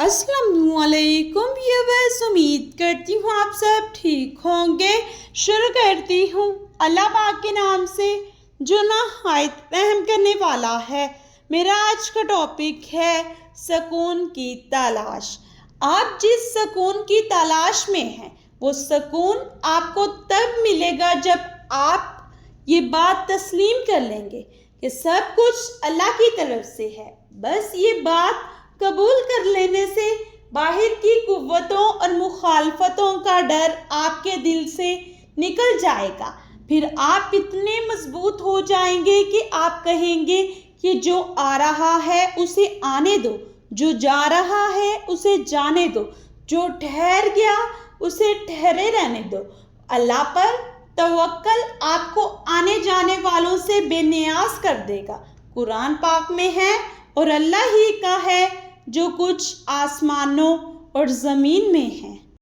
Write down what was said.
अस्सलाम वालेकुम व्यूअर्स, उम्मीद करती हूँ आप सब ठीक होंगे। शुरू करती हूँ अल्लाह पाक के नाम से जो नहायत रहम करने वाला है। मेरा आज का टॉपिक है सुकून की तलाश। आप जिस सुकून की तलाश में हैं वो सुकून आपको तब मिलेगा जब आप ये बात तस्लीम कर लेंगे कि सब कुछ अल्लाह की तरफ से है। बस ये बात कबूल कर लेने से बाहर की कुव्वतों और मुखालफतों का डर आपके दिल से निकल जाएगा। फिर आप इतने मजबूत हो जाएंगे कि आप कहेंगे कि जो आ रहा है उसे आने दो, जो जा रहा है उसे जाने दो, जो ठहर गया उसे ठहरे रहने दो। अल्लाह पर तवक्कल आपको आने जाने वालों से बेनियाज कर देगा। कुरान पाक में है और अल्लाह ही का है जो कुछ आसमानों और ज़मीन में है।